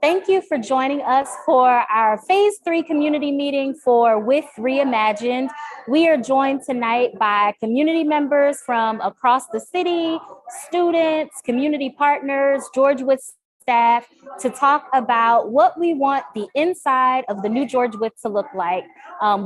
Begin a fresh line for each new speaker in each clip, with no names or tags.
Thank you for joining us for our Phase 3 community meeting for Wythe Reimagined. We are joined tonight by community members from across the city, students, community partners, George Wythe staff, to talk about what we want the inside of the new George Wythe to look like.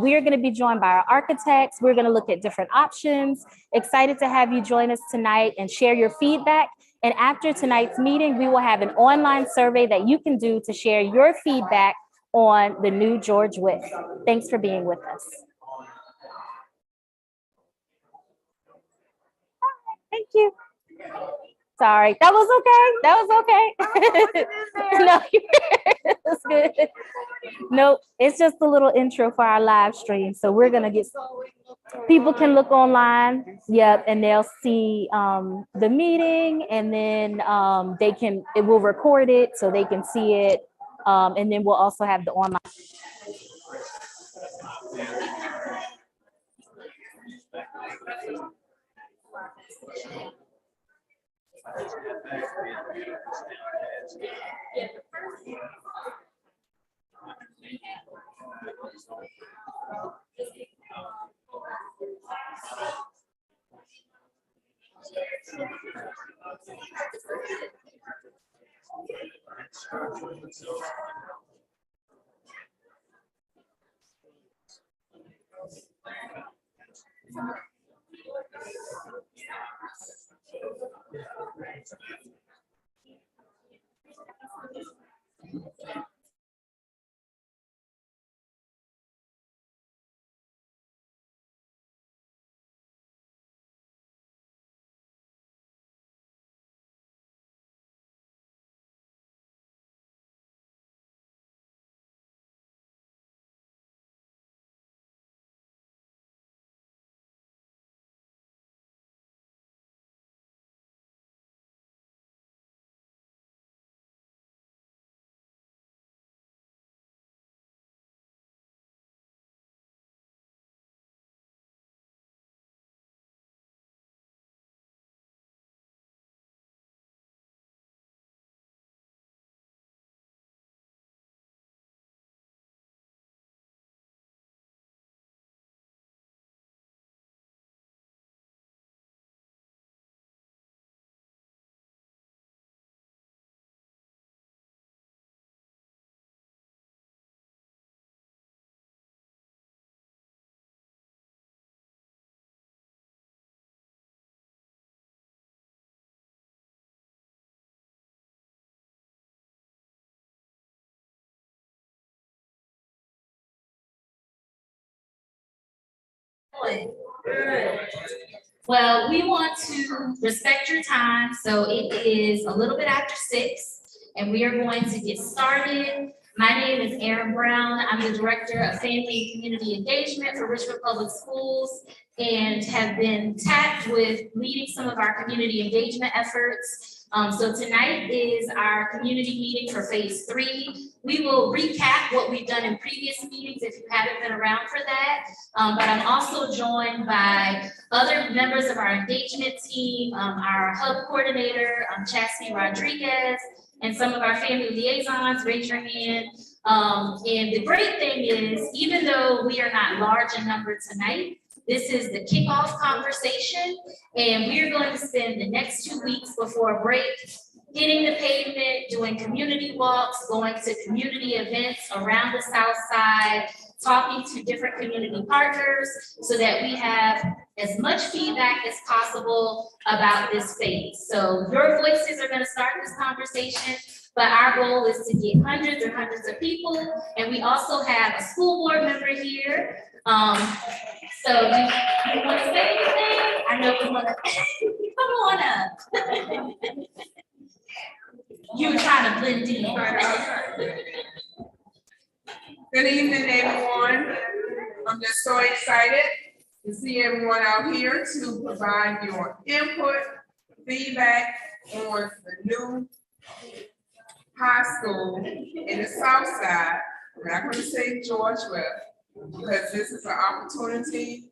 We are going to be joined by our architects. We're going to look at different options. Excited to have you join us tonight and share your feedback. And after tonight's meeting, we will have an online survey that you can do to share your feedback on the new George Wythe. Thanks for being with us. Thank you. Sorry, that was okay. That was okay. No, it's good. Nope, it's just a little intro for our live stream. So we're gonna get, people can look online, yep, and they'll see the meeting, and then it will record it so they can see it, and then we'll also have the online. Well, we want to respect your time, so it is a little bit after 6, and we are going to get started. My name is Erin Brown. I'm the Director of Family and Community Engagement for Richmond Public Schools, and have been tasked with leading some of our community engagement efforts. So tonight is our community meeting for Phase 3. We will recap what we've done in previous meetings if you haven't been around for that. But I'm also joined by other members of our engagement team, our hub coordinator, Chastity Rodriguez, and some of our family liaisons. Raise your hand. And the great thing is, even though we are not large in number tonight, this is the kickoff conversation, and we are going to spend the next 2 weeks before break hitting the pavement, doing community walks, going to community events around the South Side, talking to different community partners so that we have as much feedback as possible about this phase. So your voices are going to start this conversation, but our goal is to get hundreds and hundreds of people, and we also have a school board member here. So you want to say anything? I know you want to. Come on up. You trying to blend in.
Good evening, everyone. I'm just so excited to see everyone out here to provide your input, feedback on the new high school in the South Side. I'm not going to say George Wythe, because this is an opportunity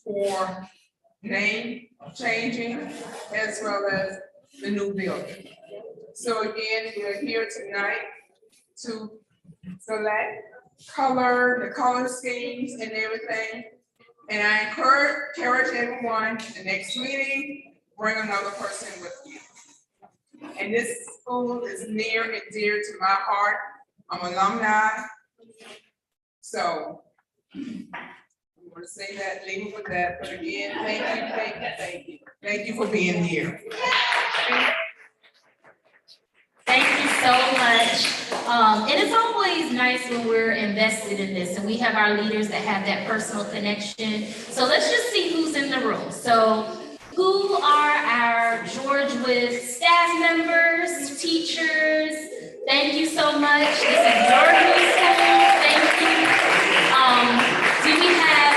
for name changing as well as the new building. So again, we're here tonight to select the color schemes and everything. And I encourage everyone, the next meeting, bring another person with you. And this school is near and dear to my heart. I'm alumni. So I want to say that, leave it with that. But again, thank you. Thank you for being here.
Thank you so much. And it's always nice when we're invested in this and we have our leaders that have that personal connection. So let's just see who's in the room. So who are our George Wythe staff members, teachers? Thank you so much. This is your new school. Thank you. Do we have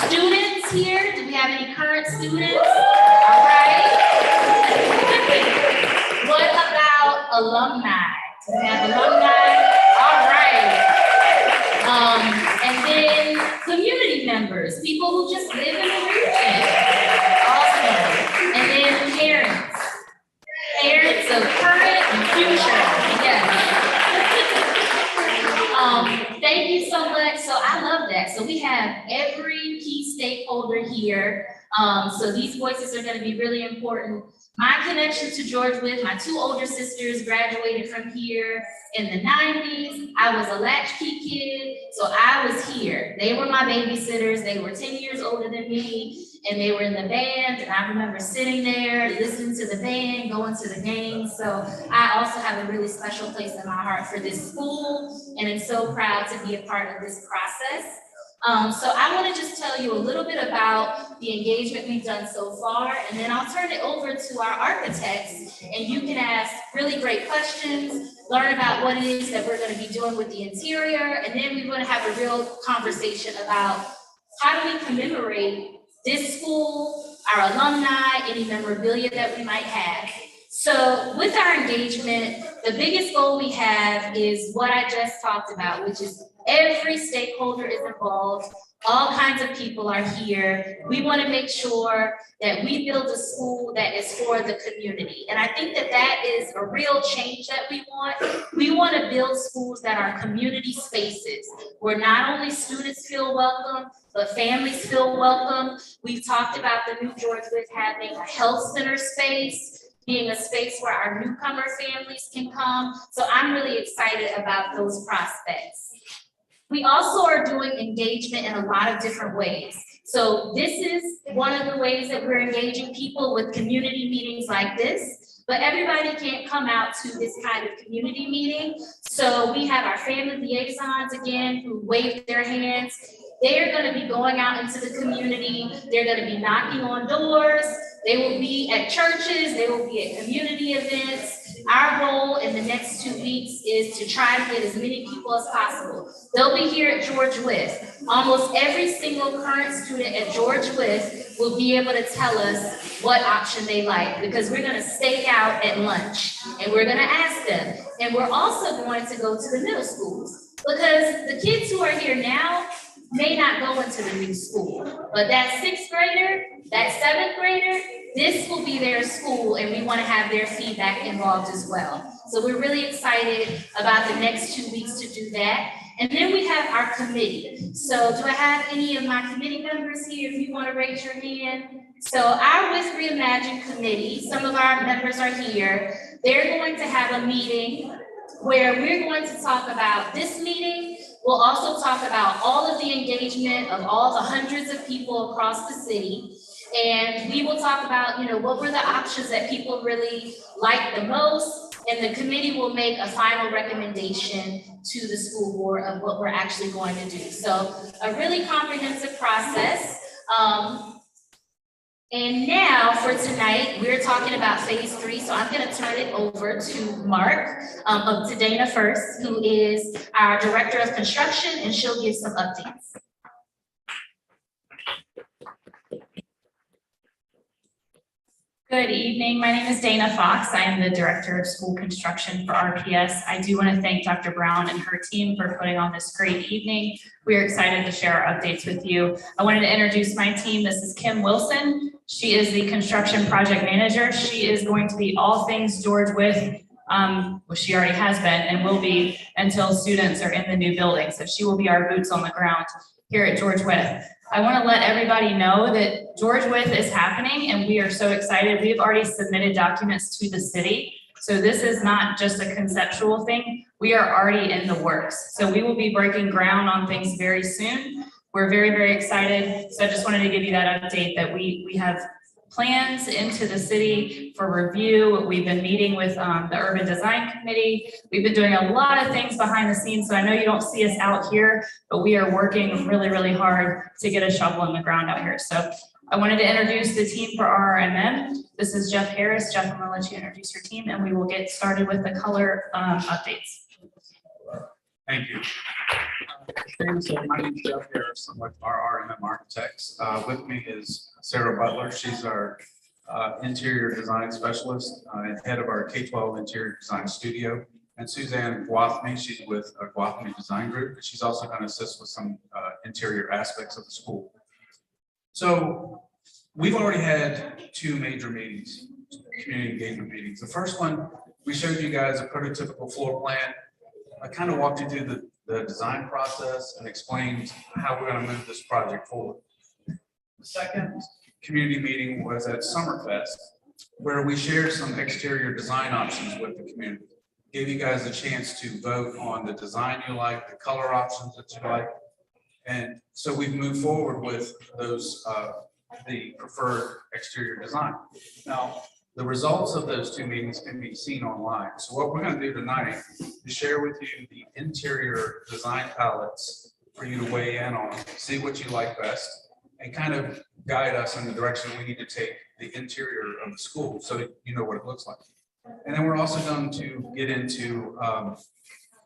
students here? Do we have any current students? All right. What about alumni? Do we have alumni? All right. And then community members, people who just live in the region. Awesome. And then parents. Parents of current and future. Yes. Thank you so much. So I love that. So we have every key stakeholder here. So these voices are going to be really important. My connection to George Wythe, my two older sisters graduated from here in the 90s. I was a latchkey kid, so I was here. They were my babysitters. They were 10 years older than me, and they were in the band. And I remember sitting there, listening to the band, going to the games. So I also have a really special place in my heart for this school, and I'm so proud to be a part of this process. So I want to just tell you a little bit about the engagement we've done so far, and then I'll turn it over to our architects, and you can ask really great questions, learn about what it is that we're going to be doing with the interior, and then we're going to have a real conversation about how do we commemorate this school, our alumni, any memorabilia that we might have. So with our engagement, the biggest goal we have is what I just talked about, which is every stakeholder is involved. All kinds of people are here. We want to make sure that we build a school that is for the community. And I think that that is a real change that we want. We want to build schools that are community spaces where not only students feel welcome, but families feel welcome. We've talked about the new George Wythe having a health center space, being a space where our newcomer families can come. So I'm really excited about those prospects. We also are doing engagement in a lot of different ways. So this is one of the ways that we're engaging people with community meetings like this, but everybody can't come out to this kind of community meeting. So we have our family liaisons again who wave their hands. They're going to be going out into the community. They're going to be knocking on doors. They will be at churches. They will be at community events. Our goal in the next 2 weeks is to try to get as many people as possible. They'll be here at George Wythe. Almost every single current student at George Wythe will be able to tell us what option they like, because we're going to stake out at lunch and we're going to ask them. And we're also going to go to the middle schools, because the kids who are here now may not go into the new school, but that 6th grader, that 7th grader, this will be their school, and we want to have their feedback involved as well. So we're really excited about the next 2 weeks to do that. And then we have our committee. So do I have any of my committee members here? If you want to raise your hand. So our Wythe Reimagined committee, some of our members are here. They're going to have a meeting where we're going to talk about this meeting. We'll also talk about all of the engagement of all the hundreds of people across the city. And we will talk about, what were the options that people really liked the most. And the committee will make a final recommendation to the school board of what we're actually going to do. So a really comprehensive process. And now for tonight, we're talking about phase 3. So I'm going to turn it over to Mark, to Dana first, who is our director of construction, and she'll give some updates.
Good evening. My name is Dana Fox. I am the Director of School Construction for RPS. I do want to thank Dr. Brown and her team for putting on this great evening. We are excited to share our updates with you. I wanted to introduce my team. This is Kim Wilson. She is the Construction Project Manager. She is going to be all things George Wythe. Well, she already has been and will be until students are in the new building. So she will be our boots on the ground here at George Wythe. I want to let everybody know that George Wythe is happening and we are so excited. We have already submitted documents to the city. So this is not just a conceptual thing. We are already in the works. So we will be breaking ground on things very soon. We're very, very excited. So I just wanted to give you that update that we have plans into the city for review. We've been meeting with the Urban Design Committee. We've been doing a lot of things behind the scenes. So I know you don't see us out here, but we are working really, really hard to get a shovel in the ground out here. So I wanted to introduce the team for RRMM. This is Jeff Harris. Jeff, I'm gonna let you introduce your team and we will get started with the color updates.
Thank you. My name is Jeff Harris. I'm with RRMM Architects. With me is Sarah Butler. She's our interior design specialist and head of our K-12 interior design studio. And Suzanne Wythe, she's with Wythe Design Group. She's also going to assist with some interior aspects of the school. So we've already had two major meetings, community engagement meetings. The first one, we showed you guys a prototypical floor plan. I kind of walked you through the design process and explained how we're going to move this project forward. The second community meeting was at Summerfest, where we shared some exterior design options with the community. Gave you guys a chance to vote on the design you like, the color options that you like. And so we've moved forward with those, the preferred exterior design. Now, the results of those two meetings can be seen online. So what we're going to do tonight is share with you the interior design palettes for you to weigh in on, see what you like best, and kind of guide us in the direction we need to take the interior of the school so that you know what it looks like. And then we're also going to get into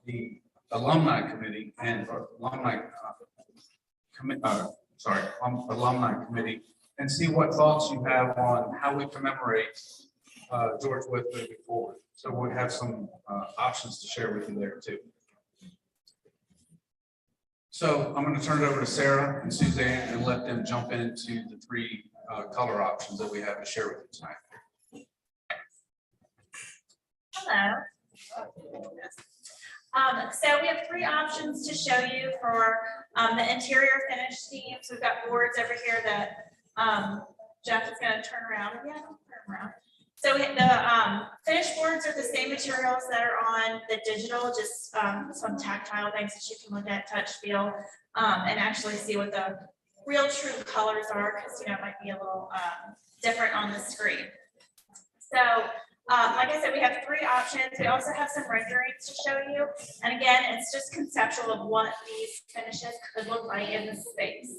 the alumni committee and alumni committee and see what thoughts you have on how we commemorate George Wythe moving forward. So we'll have some options to share with you there too. So I'm going to turn it over to Sarah and Suzanne and let them jump into the three color options that we have to share with you tonight.
Hello. So we have three options to show you for the interior finish themes. We've got boards over here that Jeff is going to turn around. Yeah, turn around. So the finished boards are the same materials that are on the digital, just some tactile things that you can look at, touch, feel, and actually see what the real true colors are, because it might be a little different on the screen. So like I said, we have three options. We also have some renderings to show you. And again, it's just conceptual of what these finishes could look like in the space.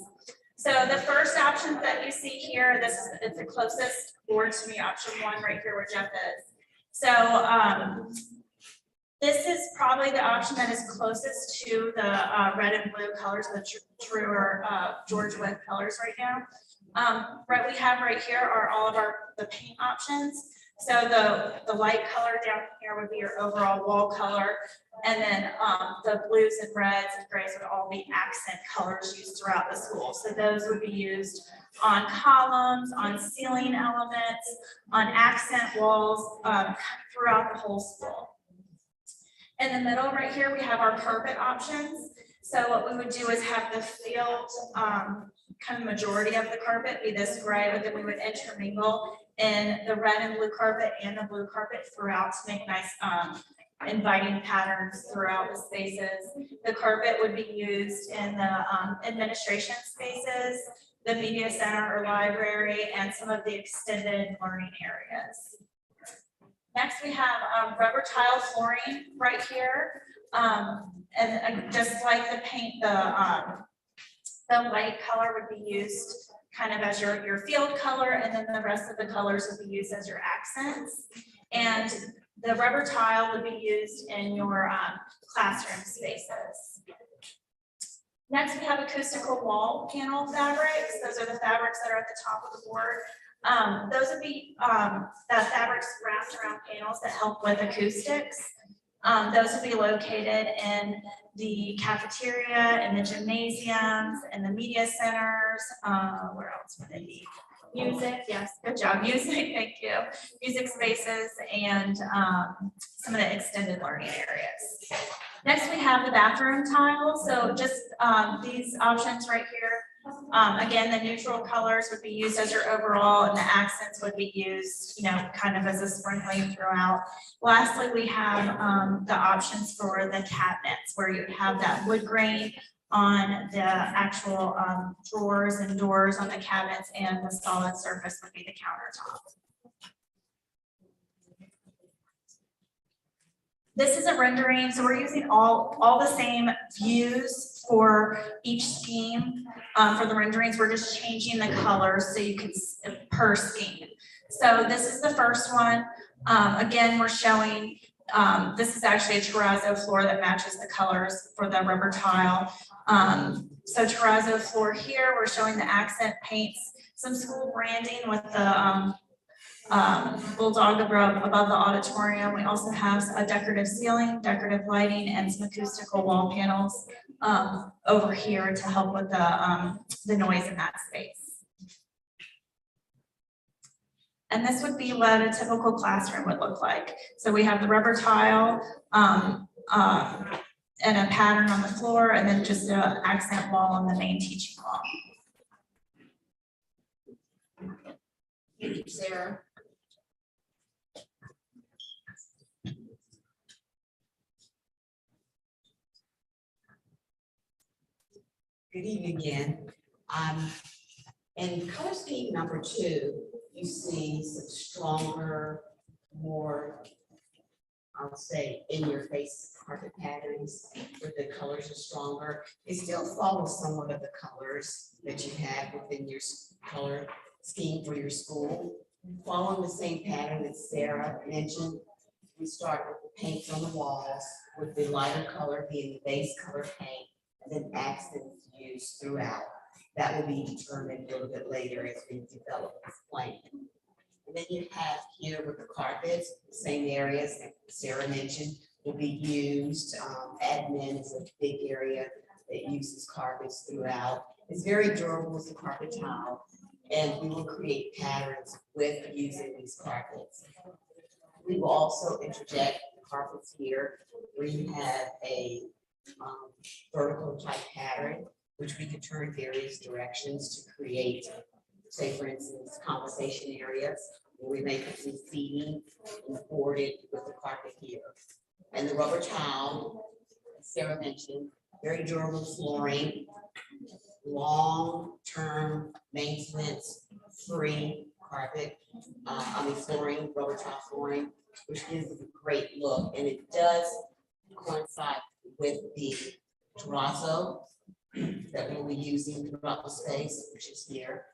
So the first option that you see here, it's the closest board to me, option one right here where Jeff is. So this is probably the option that is closest to the red and blue colors, the truer George Wythe colors right now. What we have right here are all of the paint options. So the light color down here would be your overall wall color. And then the blues and reds and grays would all be accent colors used throughout the school. So those would be used on columns, on ceiling elements, on accent walls throughout the whole school. In the middle right here, we have our carpet options. So what we would do is have the field, kind of majority of the carpet be this gray, but then we would intermingle in the red and blue carpet and the blue carpet throughout to make nice inviting patterns throughout the spaces. The carpet would be used in the administration spaces, the media center or library, and some of the extended learning areas. Next, we have rubber tile flooring right here. And just like the paint, the light color would be used kind of as your field color, and then the rest of the colors would be used as your accents. And the rubber tile would be used in your classroom spaces. Next, we have acoustical wall panel fabrics. Those are the fabrics that are at the top of the board. Those would be, that fabrics wrapped around panels that help with acoustics. Those would be located in the cafeteria, in the gymnasiums, in the media centers, where else would it be? Music, yes, good job, music, thank you. Music spaces and some of the extended learning areas. Next, we have the bathroom tiles. So just these options right here. Again, the neutral colors would be used as your overall, and the accents would be used, you know, kind of as a sprinkling throughout. Lastly, we have the options for the cabinets, where you have that wood grain on the actual drawers and doors on the cabinets, and the solid surface would be the countertop. This is a rendering, so we're using all the same views for each scheme. For the renderings, we're just changing the colors so you can, per scheme. So this is the first one. Again, we're showing, this is actually a terrazzo floor that matches the colors for the rubber tile. So terrazzo floor here, we're showing the accent paints, some school branding with the bulldog above the auditorium. We also have a decorative ceiling, decorative lighting, and some acoustical wall panels over here to help with the noise in that space. And this would be what a typical classroom would look like. So we have the rubber tile and a pattern on the floor, and then just an accent wall on the main teaching wall.
Thank you, Sarah.
Good evening again. In color scheme number 2, you see some stronger, more, I'll say, in-your-face carpet patterns where the colors are stronger. They still follow somewhat of the colors that you have within your color scheme for your school. Following the same pattern that Sarah mentioned, we start with the paints on the walls, with the lighter color being the base color paint, and then accents used throughout. That will be determined a little bit later as we develop this plan. And then you have here with the carpets, the same areas that Sarah mentioned will be used. Admin is a big area that uses carpets throughout. It's very durable as a carpet tile, and we will create patterns with using these carpets. We will also interject carpets here where you have a vertical type pattern, which we could turn various directions to create, say for instance, conversation areas where we may put some seating and board it with the carpet here. And the rubber tile, as Sarah mentioned, very durable flooring, long-term maintenance free carpet, flooring, rubber tile flooring, which gives it a great look, and it does coincide with the terrazzo that we'll be using throughout the space, which is here.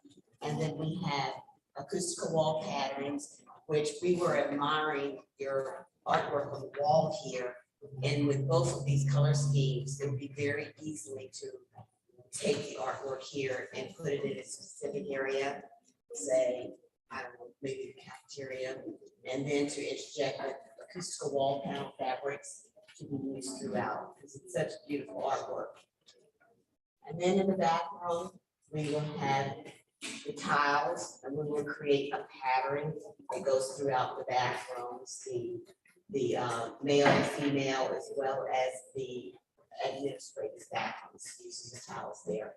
And then we have acoustical wall patterns, which we were admiring your artwork on the wall here. And with both of these color schemes, it would be very easily to take the artwork here and put it in a specific area, say, I don't know, maybe the cafeteria, and then to interject with acoustical wall panel fabrics to be used throughout, because it's such beautiful artwork. And then in the bathroom, we will have the tiles, and we will create a pattern that goes throughout the bathrooms, the male and female, as well as the administrative bathrooms using the tiles there.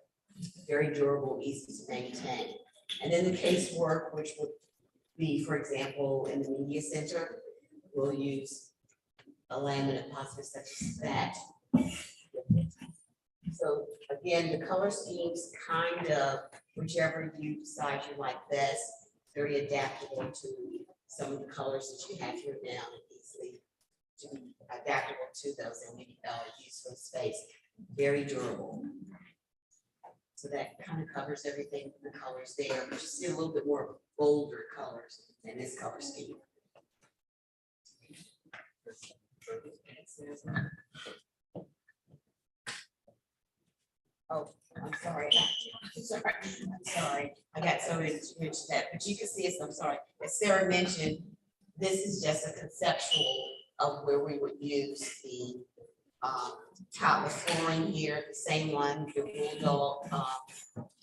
Very durable, easy to maintain. And then the casework, which would be, for example, in the media center, we'll use a laminate possibly such as that. So again, the color schemes kind of, whichever you decide you like best, very adaptable to some of the colors that you have here now, and easily to be adaptable to those and be used for space. Very durable. So that kind of covers everything in the colors there, but you see a little bit more bolder colors in this color scheme. Oh, I'm sorry. I'm sorry. I got so into that, but you can see it, I'm sorry. As Sarah mentioned, this is just a conceptual of where we would use the tile, the flooring here, the same one, the bulldog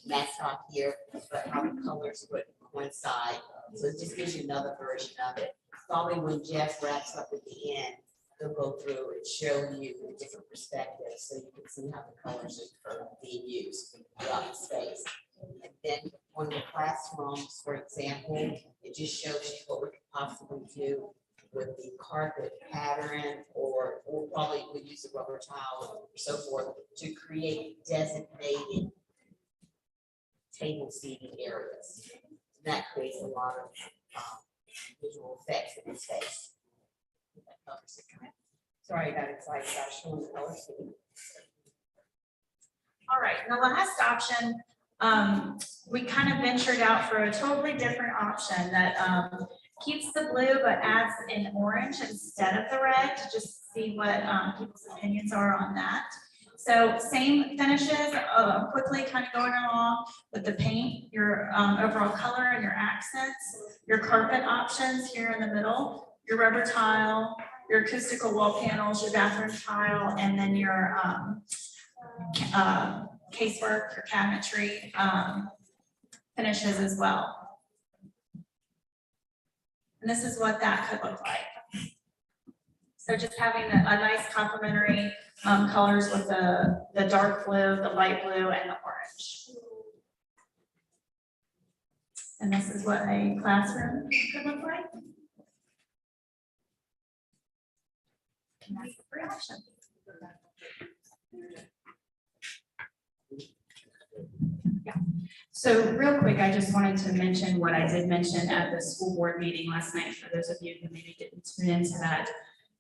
mascot here, but how the colors would coincide. So it just gives you another version of it. Probably when Jeff wraps up at the end, he'll go through and show you the different perspectives, so you can see how the colors are being used throughout the space. And then on the classrooms, for example, it just shows you what we could possibly do with the carpet pattern, or probably we use a rubber tile or so forth to create designated table seating areas. That creates a lot of visual effects in the space. Sorry, I got excited about showing the color scheme.
All right, and the last option, we kind of ventured out for a totally different option that keeps the blue but adds an orange instead of the red, to just see what people's opinions are on that. So same finishes, quickly kind of going along with the paint, your overall color and your accents, your carpet options here in the middle, your rubber tile, your acoustical wall panels, your bathroom tile, and then your casework, your cabinetry finishes as well. And this is what that could look like. So just having a nice complementary colors with the dark blue, the light blue, and the orange. And this is what a classroom could look like. And that's the free option.
Yeah. So real quick, I just wanted to mention what I did mention at the school board meeting last night, for those of you who maybe didn't tune into that.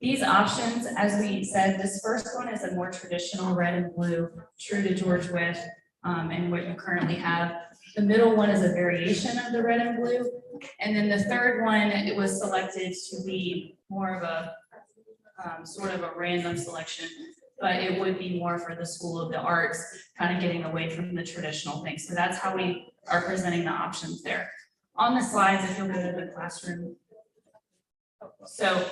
These options, as we said, this first one is a more traditional red and blue, true to George Wythe, and what you currently have. The middle one is a variation of the red and blue. And then the third one, it was selected to be more of a sort of a random selection, but it would be more for the School of the Arts, kind of getting away from the traditional things. So that's how we are presenting the options there. On the slides, if you'll go to the classroom. So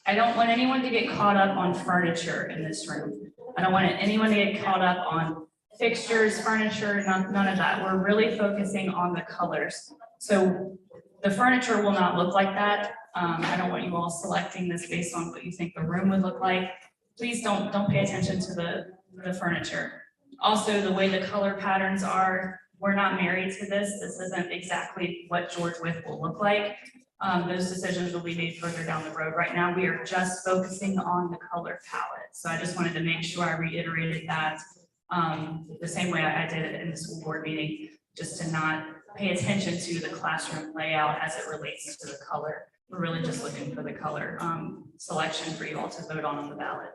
I don't want anyone to get caught up on furniture in this room. I don't want anyone to get caught up on fixtures, furniture, none of that. We're really focusing on the colors. So the furniture will not look like that. I don't want you all selecting this based on what you think the room would look like. Please don't pay attention to the furniture. Also, the way the color patterns are, we're not married to this. This isn't exactly what George Wythe will look like. Those decisions will be made further down the road. Right now, we are just focusing on the color palette. So I just wanted to make sure I reiterated that the same way I did it in the school board meeting, just to not pay attention to the classroom layout as it relates to the color. We're really just looking for the color selection for you all to vote on the ballot.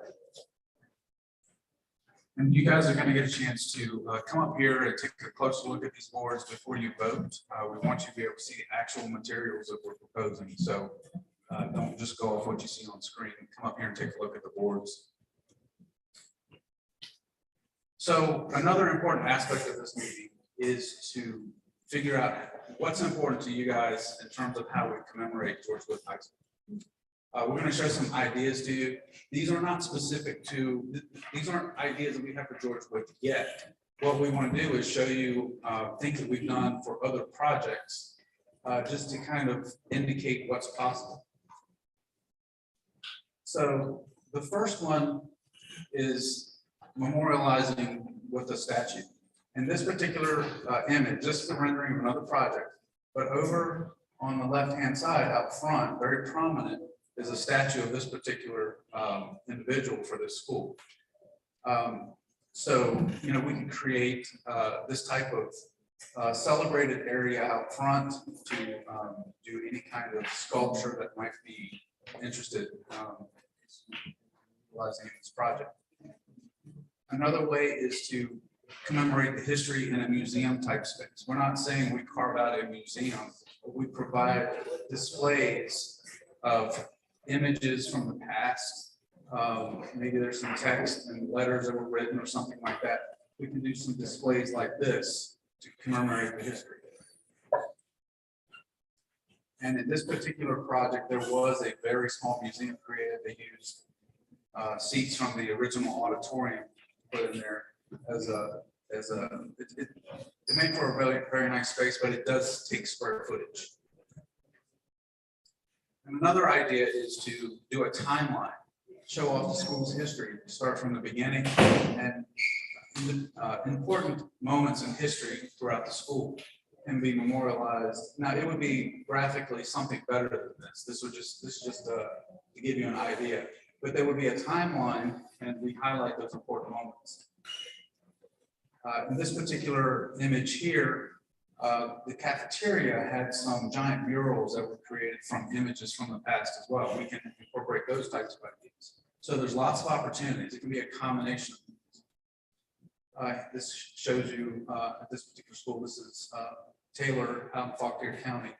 And you guys are going to get a chance to come up here and take a closer look at these boards before you vote. We want you to be able to see the actual materials that we're proposing. So don't just go off what you see on screen. Come up here and take a look at the boards. So another important aspect of this meeting is to figure out what's important to you guys in terms of how we commemorate George Wythe High School. We're going to show some ideas to you. These are not specific to, these aren't ideas that we have for George Wythe yet. What we want to do is show you things that we've done for other projects, just to kind of indicate what's possible. So the first one is memorializing with a statue. In this particular image, just the rendering of another project, but over on the left-hand side out front, very prominent, is a statue of this particular individual for this school. So, you know, we can create this type of celebrated area out front to do any kind of sculpture that might be interested in utilizing this project. Another way is to commemorate the history in a museum type space. We're not saying we carve out a museum, but we provide displays of images from the past. Maybe there's some text and letters that were written or something like that we can do some displays like this to commemorate the history. And in this particular project, there was a very small museum created. They used seats from the original auditorium put in there as it made for a very nice space, but it does take square footage. And another idea is to do a timeline, show off the school's history, start from the beginning, and important moments in history throughout the school can be memorialized. Now, it would be graphically something better than this. This is just to give you an idea, but there would be a timeline, and we highlight those important moments. In this particular image here, the cafeteria had some giant murals that were created from images from the past as well. We can incorporate those types of ideas. So there's lots of opportunities. It can be a combination of things. This shows you at this particular school, this is Taylor out in Fauquier County.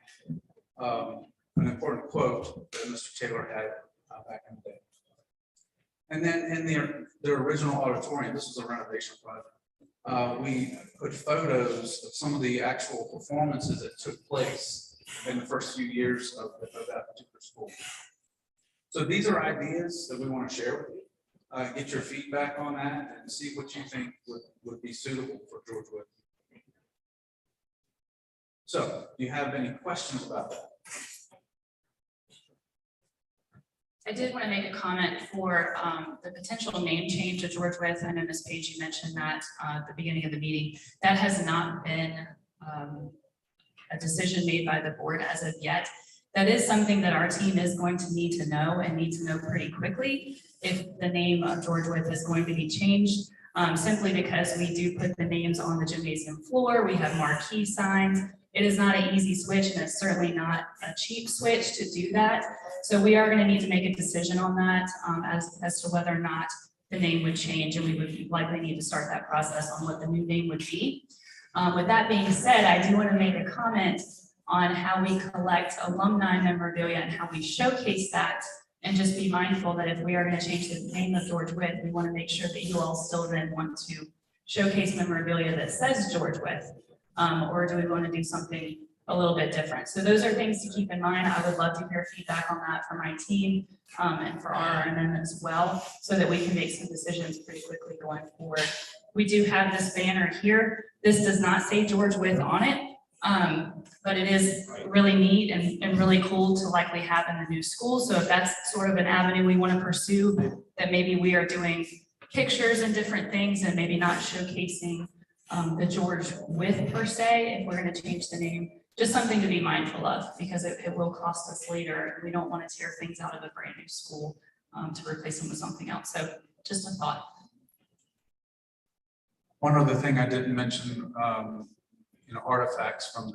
An important quote that Mr. Taylor had back in the day. And then in the original auditorium, this was a renovation project. We put photos of some of the actual performances that took place in the first few years of that particular school. So these are ideas that we want to share with you. Get your feedback on that and see what you think would be suitable for George Wythe. So, do you have any questions about that?
I did want to make a comment for the potential name change of George Wythe. I know Ms. Page, you mentioned that at the beginning of the meeting. That has not been a decision made by the board as of yet. That is something that our team is going to need to know and need to know pretty quickly if the name of George Wythe is going to be changed, simply because we do put the names on the gymnasium floor. We have marquee signs. It is not an easy switch, and it's certainly not a cheap switch to do that. So we are going to need to make a decision on that as to whether or not the name would change, and we would likely need to start that process on what the new name would be. With that being said, I do want to make a comment on how we collect alumni memorabilia and how we showcase that, and just be mindful that if we are going to change the name of George Wythe, we want to make sure that you all still then want to showcase memorabilia that says George Wythe. Or do we want to do something a little bit different? So those are things to keep in mind. I would love to hear feedback on that from my team and for our amendment as well, so that we can make some decisions pretty quickly going forward. We do have this banner here. This does not say George Wythe on it, but it is really neat and really cool to likely have in the new school. So if that's sort of an avenue we want to pursue, that maybe we are doing pictures and different things and maybe not showcasing the George Wythe per se, if we're going to change the name, just something to be mindful of, because it will cost us later. We don't want to tear things out of a brand new school to replace them with something else. So just a thought.
One other thing I didn't mention, artifacts from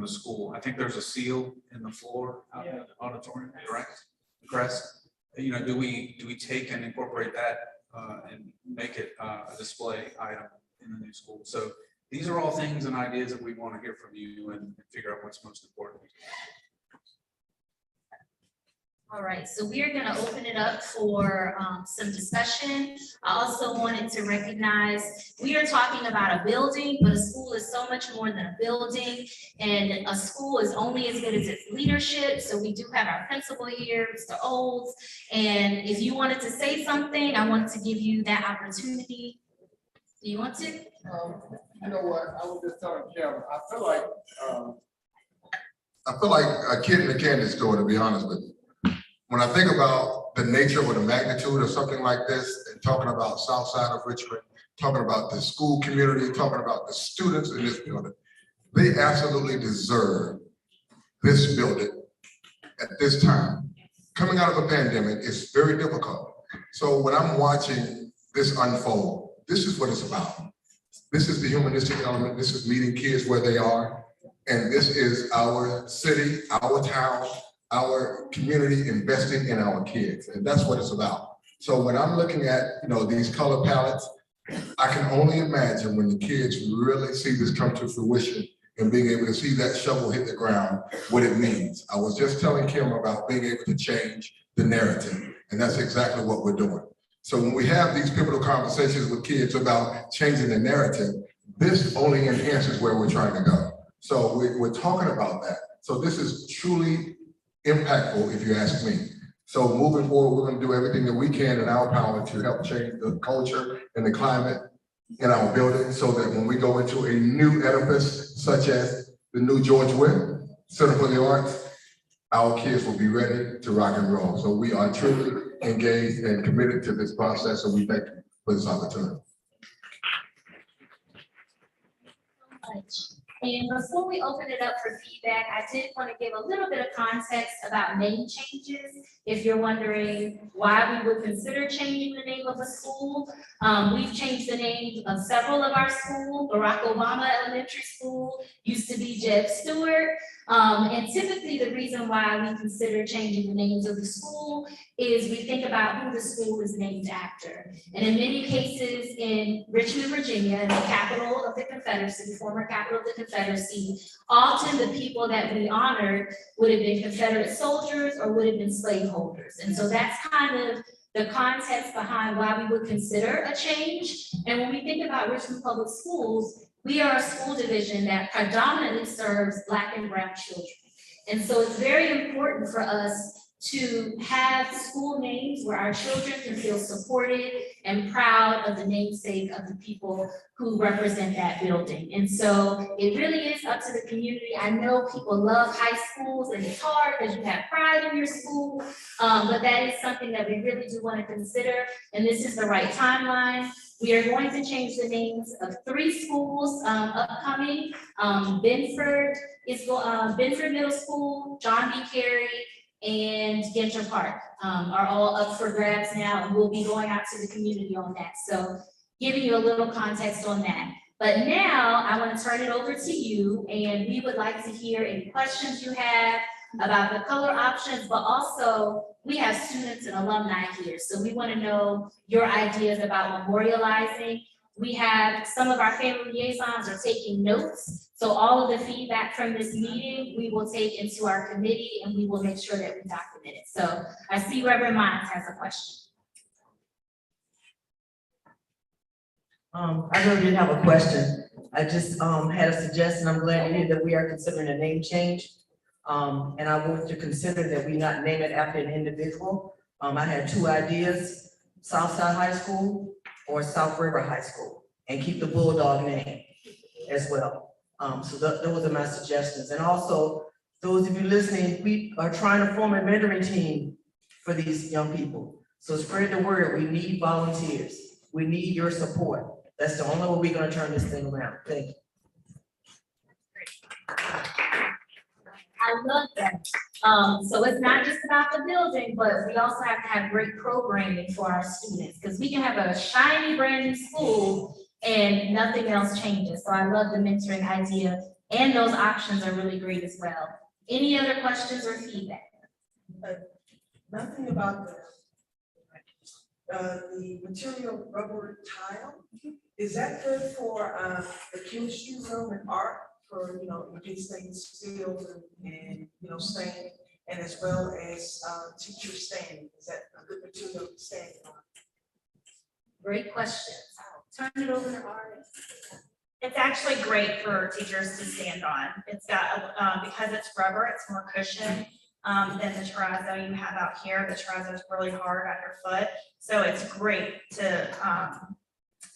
the school. I think there's a seal in the floor out in the auditorium, correct? The crest. Do we take and incorporate that and make it a display item in the new school? So these are all things and ideas that we want to hear from you and figure out what's most important.
All right, so we are going to open it up for some discussion. I also wanted to recognize we are talking about a building, but a school is so much more than a building, and a school is only as good as its leadership. So we do have our principal here, Mr. Olds, and if you wanted to say something, I wanted to give you that opportunity. Do you want to?
You know what? I was just telling Kim, I feel like a kid in a candy store, to be honest with you. When I think about the nature or the magnitude of something like this, and talking about South Side of Richmond, talking about the school community, talking about the students in this building, they absolutely deserve this building at this time. Coming out of a pandemic is very difficult. So when I'm watching this unfold, this is what it's about. This is the humanistic element. This is meeting kids where they are. And this is our city, our town, our community investing in our kids. And that's what it's about. So when I'm looking at, these color palettes, I can only imagine when the kids really see this come to fruition and being able to see that shovel hit the ground, what it means. I was just telling Kim about being able to change the narrative. And that's exactly what we're doing. So when we have these pivotal conversations with kids about changing the narrative, this only enhances where we're trying to go. So we're talking about that. So this is truly impactful, if you ask me. So moving forward, we're going to do everything that we can in our power to help change the culture and the climate in our building so that when we go into a new edifice, such as the new George Wythe Center for the Arts, our kids will be ready to rock and roll. So we are truly engaged and committed to this process, and we thank you for this opportunity.
And before we open it up for feedback, I did want to give a little bit of context about name changes. If you're wondering why we would consider changing the name of a school, we've changed the names of several of our schools. Barack Obama Elementary School used to be Jeb Stewart. And typically the reason why we consider changing the names of the school is we think about who the school is named after. And in many cases in Richmond, Virginia, the capital of the Confederacy, former capital of the Confederacy, often the people that we honored would have been Confederate soldiers or would have been slaveholders. And so that's kind of the context behind why we would consider a change. And when we think about Richmond Public Schools, we are a school division that predominantly serves Black and brown children. And so it's very important for us to have school names where our children can feel supported and proud of the namesake of the people who represent that building. And so it really is up to the community. I know people love high schools and it's hard because you have pride in your school, but that is something that we really do want to consider. And this is the right timeline. We are going to change the names of 3 schools upcoming. Benford Middle School, John B. Carey, and Ginter Park are all up for grabs now, and we'll be going out to the community on that. So giving you a little context on that. But now I want to turn it over to you, and we would like to hear any questions you have about the color options, but also we have students and alumni here. So we want to know your ideas about memorializing. We have some of our family liaisons are taking notes. So all of the feedback from this meeting, we will take into our committee and we will make sure that we document it. So I see Reverend Mines has a question.
I really didn't have a question. I just had a suggestion. I'm glad to hear that we are considering a name change. And I want to consider that we not name it after an individual. I had 2 ideas, Southside High School or South River High School, and keep the Bulldog name as well. So those are my suggestions. And also, those of you listening, we are trying to form a mentoring team for these young people. So spread the word. We need volunteers. We need your support. That's the only way we're going to turn this thing around. Thank you.
I love that. So it's not just about the building, but we also have to have great programming for our students, because we can have a shiny brand new school and nothing else changes. So I love the mentoring idea, and those options are really great as well. Any other questions or feedback?
Nothing about the material rubber tile. Is that good for the chemistry room and art for, you know, in case things spill and you know, stain, and as well as teacher standing? Is that a good material to stand on?
Great questions. I'll turn it over to Ari.
It's actually great for teachers to stand on. It's got, because it's rubber, it's more cushion than the terrazzo you have out here. The terrazzo is really hard on your foot. So it's great to,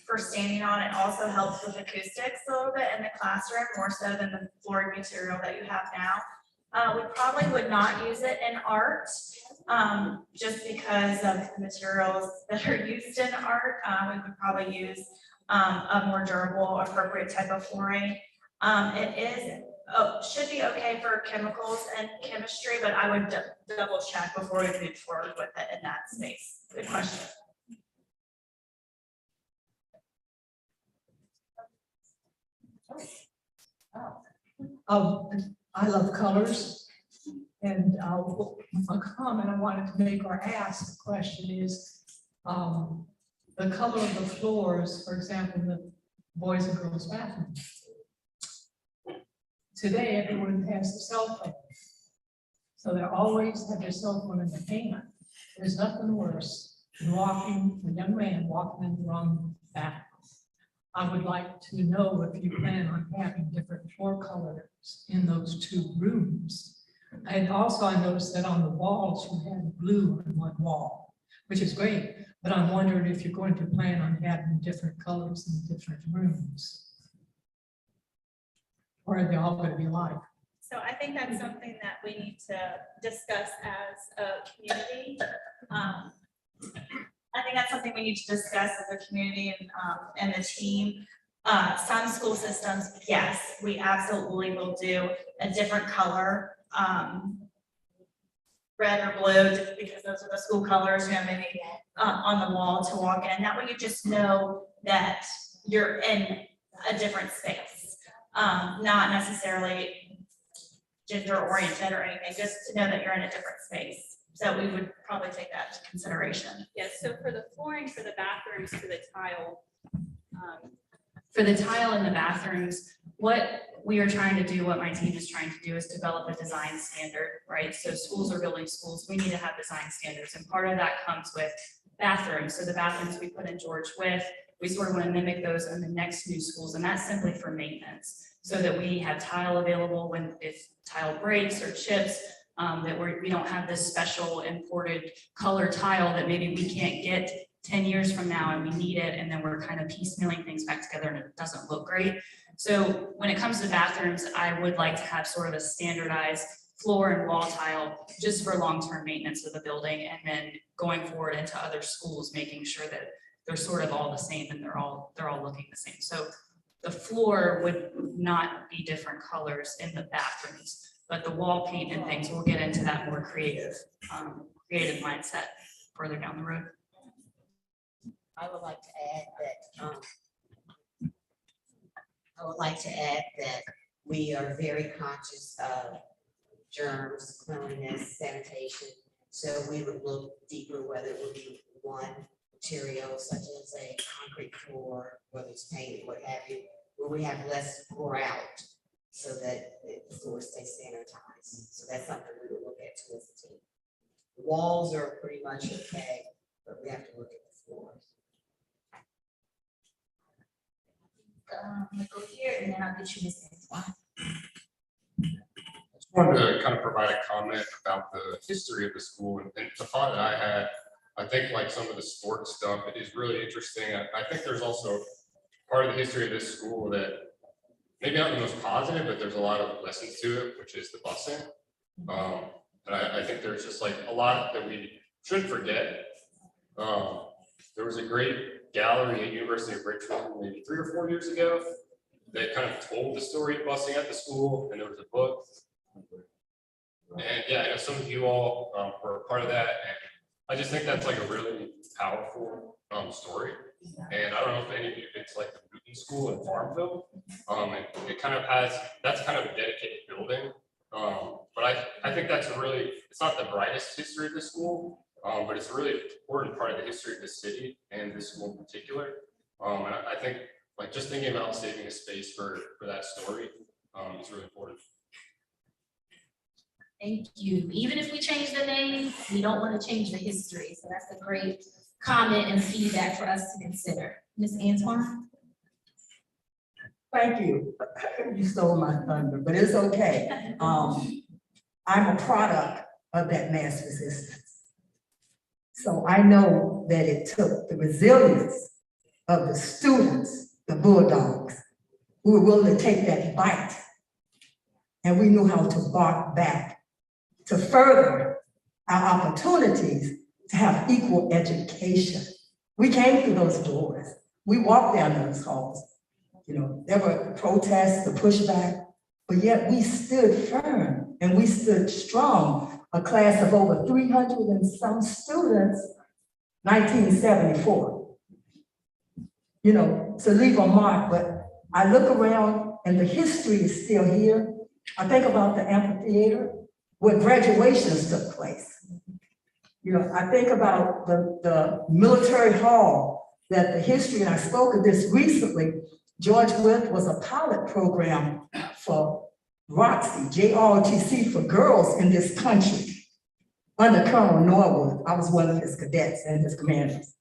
for standing on. It also helps with acoustics a little bit in the classroom, more so than the floored material that you have now. We probably would not use it in art, just because of the materials that are used in art. We would probably use a more durable, appropriate type of flooring. It should be okay for chemicals and chemistry, but I would double check before we move forward with it in that space. Good question.
I love colors. And a comment I wanted to make or ask, the question is, the color of the floors, for example, the boys and girls bathroom. Today, everyone has a cell phone. So they always have their cell phone in their hand. There's nothing worse walking, a young man walking in the wrong path. I would like to know if you plan on having different floor colors in those two rooms. And also I noticed that on the walls, you had blue on one wall, which is great, but I'm wondering if you're going to plan on having different colors in different rooms. Or are they all going to be alike?
So I think that's something that we need to discuss as a community. I think that's something we need to discuss as a community and the team. Some school systems, yes, we absolutely will do a different color, red or blue, just because those are the school colors, you know, maybe on the wall to walk in. That way you just know that you're in a different space, not necessarily gender oriented or anything, just to know that you're in a different space. So we would probably take that into consideration.
Yes, so for the flooring for the bathrooms, for the tile,
For the tile in the bathrooms, what we are trying to do, what my team is trying to do is develop a design standard, right? So schools are building schools, we need to have design standards, and part of that comes with bathrooms. So the bathrooms we put in George Wythe, we sort of want to mimic those in the next new schools, and that's simply for maintenance. So that we have tile available when, if tile breaks or chips, that we don't have this special imported color tile that maybe we can't get 10 years from now and we need it, and then we're kind of piecemealing things back together and it doesn't look great. So when it comes to bathrooms, I would like to have sort of a standardized floor and wall tile just for long-term maintenance of the building, and then going forward into other schools, making sure that they're sort of all the same and they're all looking the same. So the floor would not be different colors in the bathrooms, but the wall paint and things, we'll get into that more creative mindset further down the road.
I would like to add that we are very conscious of germs, cleanliness, sanitation. So we would look deeper, whether it would be one material such as a concrete floor, whether it's painted, what have you, where we have less pour out so that the floor stays sanitized. So that's something we would look at too as a team. The walls are pretty much okay, but we have to look at the floors.
We'll go here and then I'll get you this one.
I just wanted to kind of provide a comment about the history of the school, and the thought that I had, I think like some of the sports stuff is really interesting. I think there's also part of the history of this school that maybe not the most positive, but there's a lot of lessons to it, which is the busing. And I think there's just like a lot that we shouldn't forget. There was a great gallery at University of Richmond maybe 3 or 4 years ago that kind of told the story of busing at the school, and there was a book. And yeah, I know some of you all were a part of that, and I just think that's like a really powerful story. And I don't know if any of you, it's like the Newton School in Farmville. And it kind of has, that's kind of a dedicated building. But I think that's a really, it's not the brightest history of the school, but it's a really important part of the history of this city and this school in particular. And I think like just thinking about saving a space for that story is really important.
Thank you. Even if we change the name, we don't want to change the history. So that's a great comment and feedback for us to consider. Ms. Antoine?
Thank you. You stole my thunder, but it's okay. I'm a product of that mass resistance. So I know that it took the resilience of the students, the Bulldogs, who were willing to take that bite. And we knew how to bark back to further our opportunities to have equal education. We came through those doors. We walked down those halls. You know, there were protests, the pushback, but yet we stood firm and we stood strong. A class of over 300 and some students, 1974. You know, to leave a mark, but I look around and the history is still here. I think about the amphitheater where graduations took place. You know, I think about the military hall, that the history, and I spoke of this recently. George Wythe was a pilot program for ROTC, JROTC for girls in this country. under Colonel Norwood, I was one of his cadets and his commanders.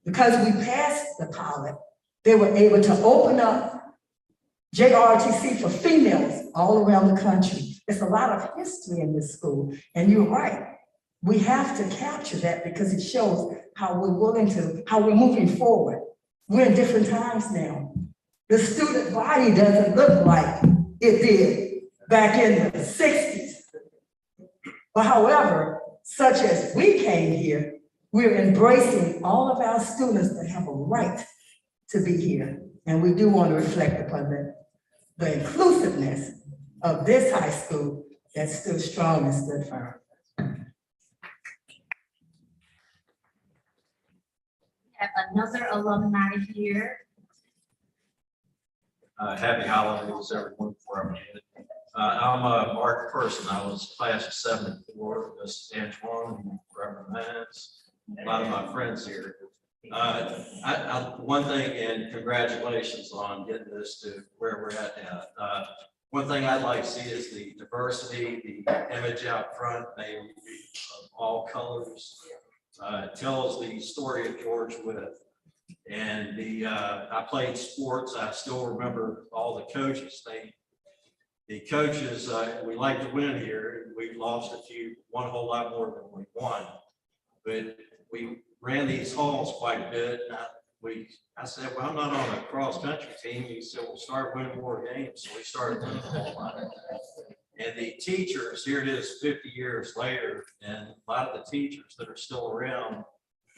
Because we passed the pilot, they were able to open up JROTC for females all around the country. There's a lot of history in this school, and you're right. We have to capture that because it shows how we're moving forward. We're in different times now. The student body doesn't look like it did back in the 60s. But however, such as we came here, we're embracing all of our students that have a right to be here. And we do want to reflect upon the inclusiveness of this high school that stood strong and stood firm.
Have another alumni here.
Happy holidays, everyone, before I begin. I'm Mark Person. I was class of 74, this Antoine, Reverend Mines, a lot of my friends here. One thing, and congratulations on getting this to where we're at now. One thing I'd like to see is the diversity, the image out front, they of all colors. Tells the story of George Wythe. And I played sports. I still remember all the coaches. The coaches, we like to win here. We lost a few, won a whole lot more than we won. But we ran these halls quite a bit. And I said, well, I'm not on a cross country team. He said, we'll start winning more games. So we started winning a whole lot. And the teachers, here it is 50 years later, and a lot of the teachers that are still around,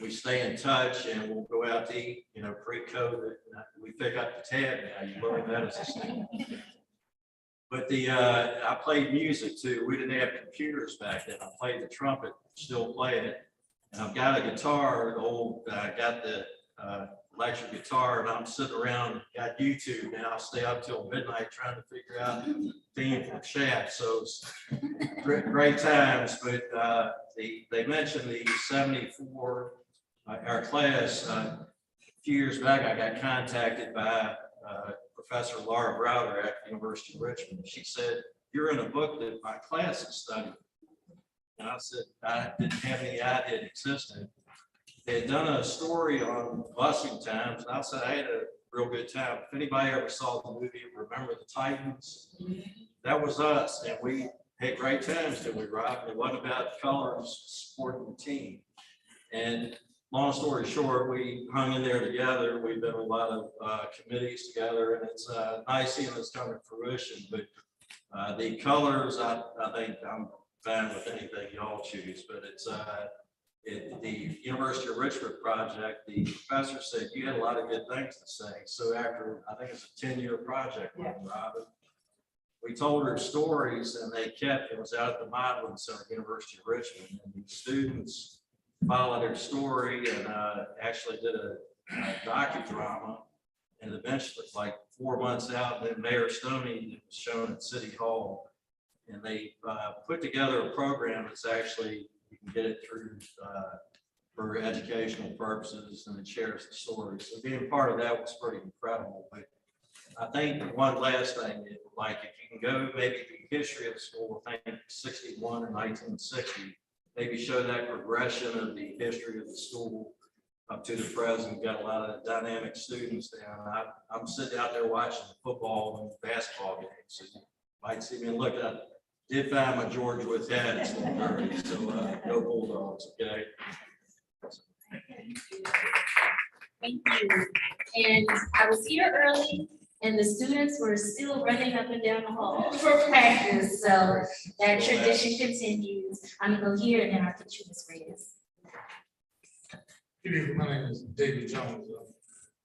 we stay in touch and we'll go out to eat, pre-COVID. We pick up the tab now, you learn that as a student. But I played music too. We didn't have computers back then. I played the trumpet, still play it. And I've got a guitar, I got the electric guitar, and I'm sitting around, got YouTube now. I stay up till midnight trying to figure out the theme for Shaft. So it's great times. But they mentioned the 74, our class. A few years back, I got contacted by Professor Laura Browder at the University of Richmond. She said, "You're in a book that my class is studying." And I said, I didn't have any idea it existed. They had done a story on busing times, and I said I had a real good time. If anybody ever saw the movie Remember the Titans, that was us, and we had great times till we rocked. It wasn't about colors, supporting the team. And long story short, we hung in there together. We've been a lot of committees together, and it's nice seeing this come to fruition. But the colors, I think I'm fine with anything y'all choose, but it's the University of Richmond project, the professor said you had a lot of good things to say. So after, I think it's a 10-year project, Robin, we told her stories, and they kept, it was out at the Modeling Center, University of Richmond, and the students followed their story and actually did a docudrama, and eventually, like 4 months out, then Mayor Stoney was shown at City Hall, and they put together a program that's actually, you can get it through for educational purposes, and it shares the story. So being part of that was pretty incredible. But I think one last thing, like if you can go maybe the history of the school, I think 61 or 1960, maybe show that progression of the history of the school up to the present. We've got a lot of dynamic students down. I'm sitting out there watching football and basketball games. So you might see me and look at. Did find my George Wythe hat, it's still dirty, so no Bulldogs, okay?
Thank you. And I was here early, and the students were still running up and down the hall for practice. So that tradition continues. I'm gonna go here, and then I'll get you Ms. Reyes.
Good evening, my name is David Jones.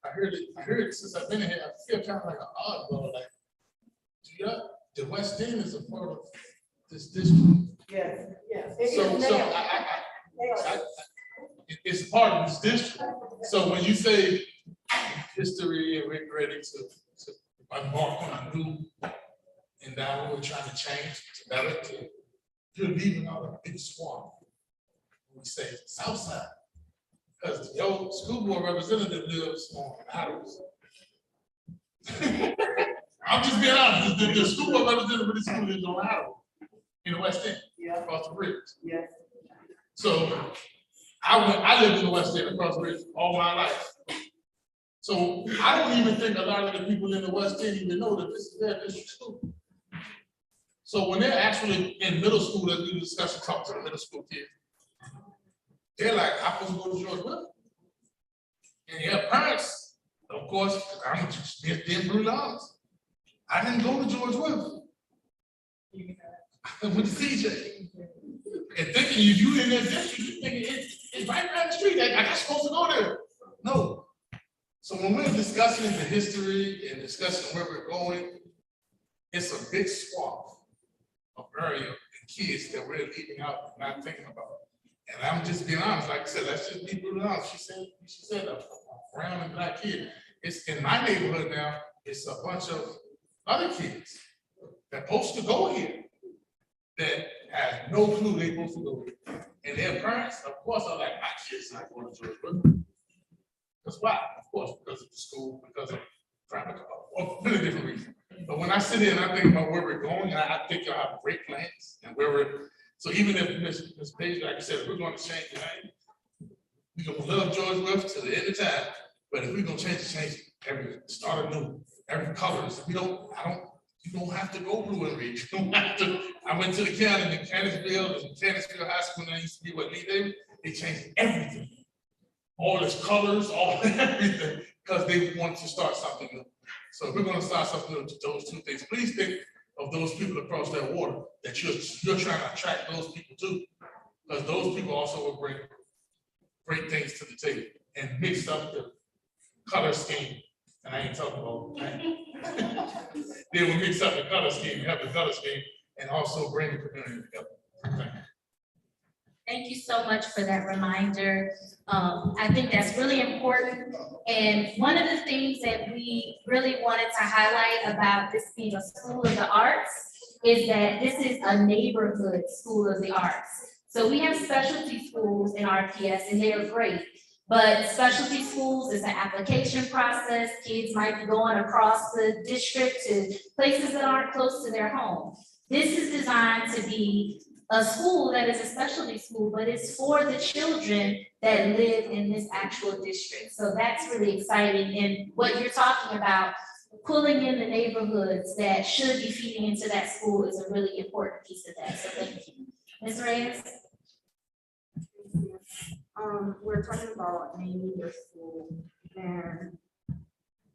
I heard since I've been here, I feel kind of like an oddball, like, the West End is a part of this district.
Yes, yes.
It's part of this district. So when you say history and we're ready to embark on a new endeavor, we're trying to change to better, you're leaving out a big swath. We say South Side, because the old school board representative lives on Adams. I'm just being honest. The school board representative of this school lives on Adams in the West End, across the bridge.
Yes.
So I lived in the West End across the bridge all my life. So I don't even think a lot of the people in the West End even know that this is their district school. So when they're actually in middle school, as we discuss and talk to the middle school kids, they're like, I'm supposed to go to George Wythe. And their parents, of course, I'm just being brutally honest. I didn't go to George Wythe. I went to CJ. And thinking you in that district, you thinking it's right down the street. I got supposed to go there. No. So when we're discussing the history and discussing where we're going, it's a big swath of area and kids that we're leaving out and not thinking about. And I'm just being honest, like I said, let's just be brutally honest. She said a brown and black kid. It's in my neighborhood now, it's a bunch of other kids that supposed to go here that have no clue they're supposed to go here. And their parents, of course, are like, my kids not going to George Wythe. Because why? Of course, because of the school, because of traffic, or many different reasons. But when I sit here and I think about where we're going, I think y'all have great plans and where we're, so even if Ms. Page, like I said, if we're going to change the name, we're going to love George Wythe to the end of time. But if we're going to change it, start anew, every colors. You don't have to go blue and red. You don't have to. I went to the county in Mechanicsville High School, and I used to be what Lee David. They changed everything. All its colors, all everything, because they want to start something new. So if we're going to start something new, those two things, please think of those people across that water that you're trying to attract those people to, because those people also will bring great things to the table and mix up the color scheme. And I ain't talking about they will mix up the color scheme, have the color scheme, and also bring the community together. Thank you.
Thank you so much for that reminder. I think that's really important. And one of the things that we really wanted to highlight about this being a school of the arts is that this is a neighborhood school of the arts. So we have specialty schools in RPS and they are great. But specialty schools is an application process. Kids might be going across the district to places that aren't close to their home. This is designed to be a school that is a specialty school, but it's for the children that live in this actual district. So that's really exciting. And what you're talking about, pulling in the neighborhoods that should be feeding into that school is a really important piece of that. So thank you. Ms. Reyes?
We're talking about naming the school, and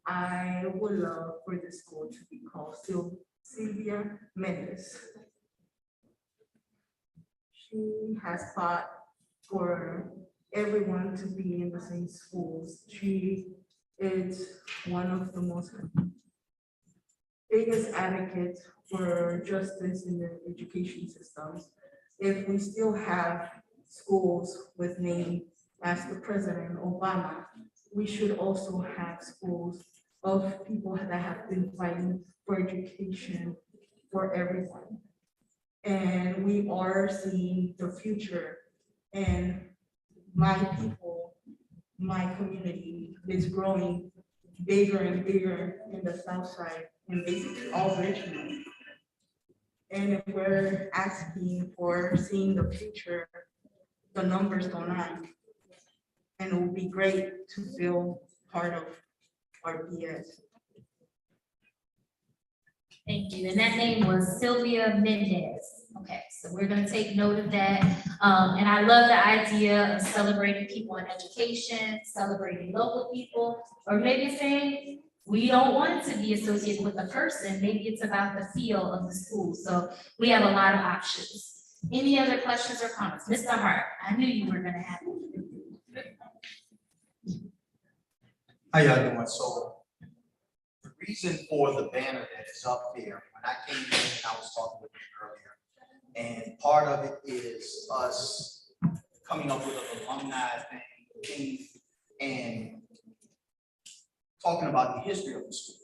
I would love for the school to be called Sylvia Mendes. She has fought for everyone to be in the same schools. She is one of the most biggest advocates for justice in the education systems. If we still have schools with names as the President Obama, we should also have schools of people that have been fighting for education for everyone. And we are seeing the future, and my people, my community is growing bigger and bigger in the South Side and basically all Richmond. And if we're asking for seeing the future, the numbers don't lie. And it would be great to feel part of RPS.
Thank you. And that name was Sylvia Mendez. Okay, so we're going to take note of that. And I love the idea of celebrating people in education, celebrating local people, or maybe saying we don't want it to be associated with a person. Maybe it's about the feel of the school. So we have a lot of options. Any other questions or comments? Mr. Hart, I knew you were going to have it.
How y'all doing? So the reason for the banner that is up there, when I came in and I was talking with you earlier, and part of it is us coming up with an alumni thing and talking about the history of the school.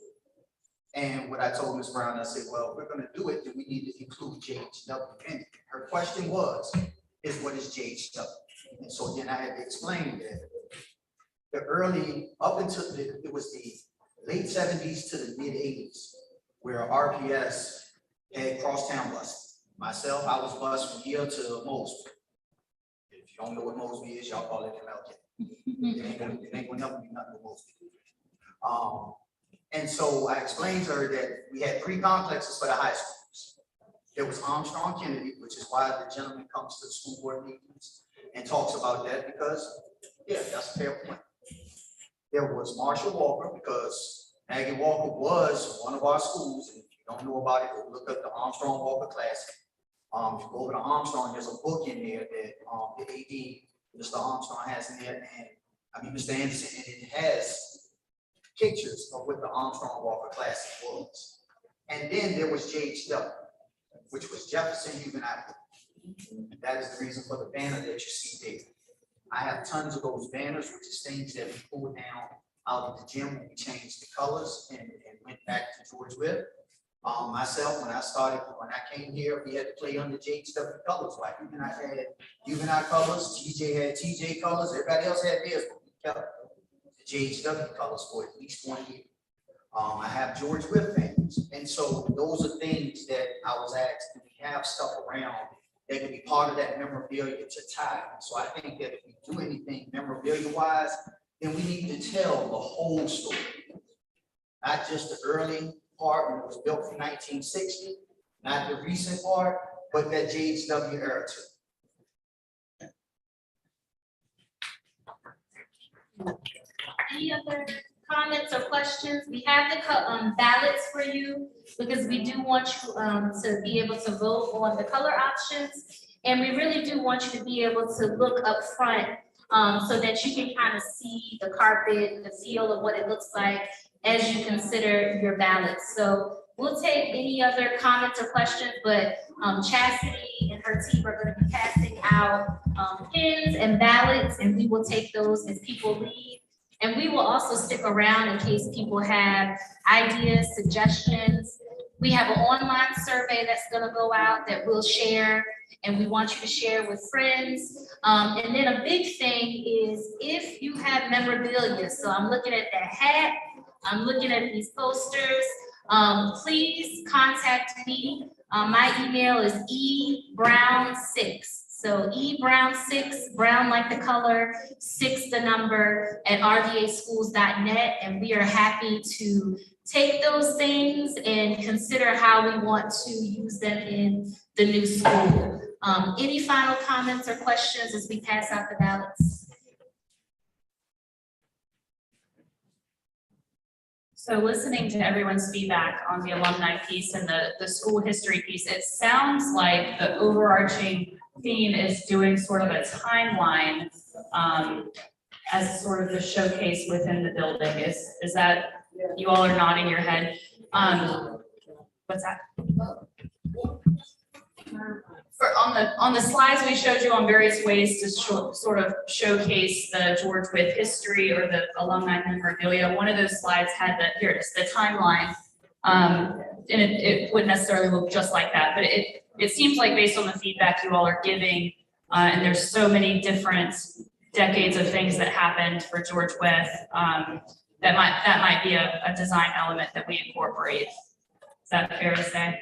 And what I told Ms. Brown, I said, well, if we're going to do it, then we need to include JHW in it. Her question was, what is JHW? And so then I had to explain that the early, up until it was the late 70s to the mid 80s, where RPS had crosstown buses. Myself, I was bused from here to most. If don't know what Mosby is, y'all call it MLK. It ain't gonna never be nothing with Mosby. And so I explained to her that we had 3 complexes for the high schools. There was Armstrong Kennedy, which is why the gentleman comes to the school board meetings and talks about that, because, yeah, that's a fair point. There was Marshall Walker, because Maggie Walker was one of our schools, and if you don't know about it, go look up the Armstrong Walker Classic. If you go over to Armstrong, there's a book in there that the AD, Mr. Armstrong, has in there, and I mean Mr. Anderson, and it has pictures of what the Armstrong Walker Classic was. And then there was JHW, which was Jefferson Huguenot. That is the reason for the banner that you see there. I have tons of those banners, which is things that we pulled down out of the gym when we changed the colors and went back to George Wythe. Myself, when I came here, we had to play under JHW colors. Like Huguenot had Huguenot colors, TJ had TJ colors, everybody else had theirs, but we kept the JHW colors for at least 1 year. I have George Wythe fans, and so those are things that I was asked, do we have stuff around that can be part of that memorabilia to tie? So I think that if we do anything memorabilia wise, then we need to tell the whole story, not just the early part when it was built from 1960, not the recent part, but that JHW era too.
Any other comments or questions? We have the ballots for you because we do want you to be able to vote on the color options. And we really do want you to be able to look up front so that you can kind of see the carpet, the feel of what it looks like as you consider your ballots. So we'll take any other comments or questions, but Chastity and her team are going to be passing out pins and ballots, and we will take those as people leave. And we will also stick around in case people have ideas, suggestions. We have an online survey that's going to go out that we'll share, and we want you to share with friends. And then a big thing is if you have memorabilia, so I'm looking at that hat, I'm looking at these posters, please contact me. My email is ebrown6. So ebrown6, brown like the color, 6 the number, at rvaschools.net. And we are happy to take those things and consider how we want to use them in the new school. Any final comments or questions as we pass out the ballots?
So listening to everyone's feedback on the alumni piece and the school history piece, it sounds like the overarching theme is doing sort of a timeline as sort of the showcase within the building. Is that, you all are nodding your head? What's that? On the slides we showed you on various ways to sort of showcase the George Wythe history or the alumni memorabilia. One of those slides had here it is, the timeline. And it wouldn't necessarily look just like that, but it seems like based on the feedback you all are giving, and there's so many different decades of things that happened for George Wythe, that might be a design element that we incorporate. Is that fair to say?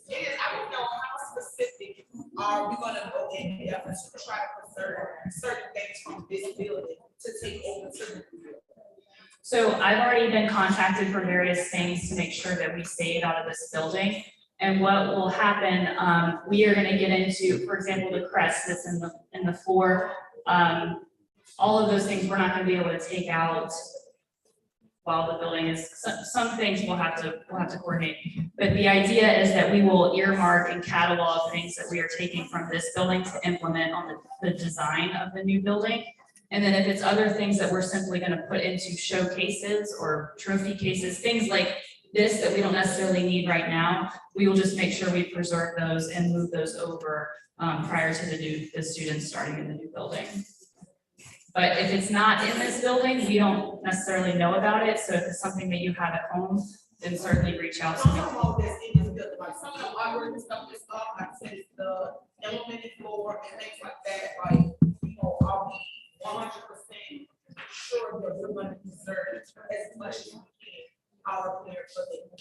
Yes, I don't know how specific are we gonna go in the efforts to try to preserve certain things from this building to take over to the building.
So I've already been contacted for various things to make sure that we stay out of this building. And what will happen, we are gonna get into, for example, the crest that's in the floor. All of those things we're not gonna be able to take out while the building is, some things we'll have to coordinate. But the idea is that we will earmark and catalog things that we are taking from this building to implement on the design of the new building. And then if it's other things that we're simply gonna put into showcases or trophy cases, things like this that we don't necessarily need right now, we will just make sure we preserve those and move those over prior to the students starting in the new building. But if it's not in this building, we don't necessarily know about it. So if it's something that you have at home, then certainly reach out to me.
Some of that's in this building, like some of the artwork and stuff that's up, like I said, the elemental floor and things like that, like, you know, I'll be 100% sure that we're gonna preserve as much as we can out of there for them.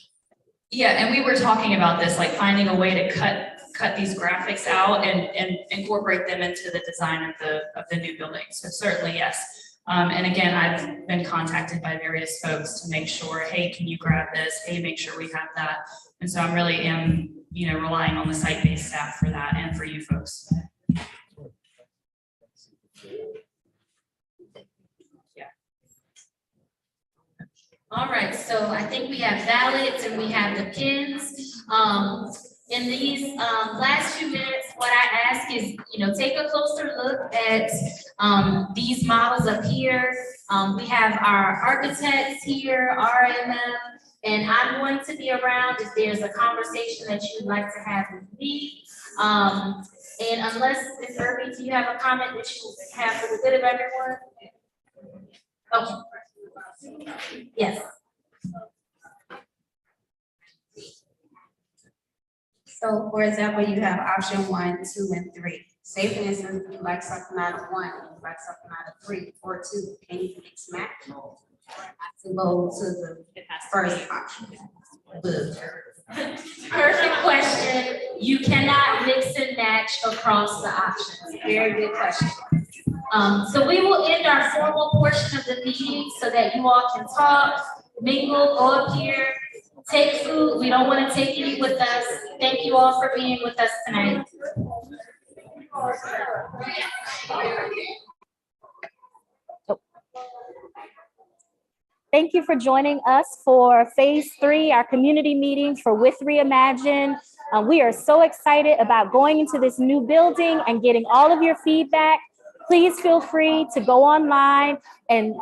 Yeah, and we were talking about this, like finding a way to cut cut these graphics out and incorporate them into the design of the new building. So certainly, yes. And again, I've been contacted by various folks to make sure, hey, can you grab this? Hey, make sure we have that. And so I'm really relying on the site-based staff for that and for you folks.
All right, so I think we have ballots and we have the pins. In these last few minutes, what I ask is, take a closer look at these models up here. We have our architects here, RMM, and I'm going to be around if there's a conversation that you'd like to have with me. And unless, Ms. Irby, do you have a comment that you have for the good of everyone? Okay. Yes.
So for example, you have option 1, 2, and 3. Say for instance, you like something out of 1, and you like something out of 3 or 2, can you mix match? To go to the first option.
Perfect question. You cannot mix and match across the options. Very good question. So we will end our formal portion of the meeting so that you all can talk, mingle, go up here, take food. We don't want to take any with us. Thank you all for being with us tonight.
Thank you for joining us for Phase 3, our community meeting for Wythe Reimagined. We are so excited about going into this new building and getting all of your feedback. Please feel free to go online and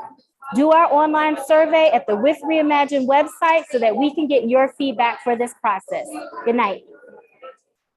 do our online survey at the Wythe Reimagined website so that we can get your feedback for this process. Good night.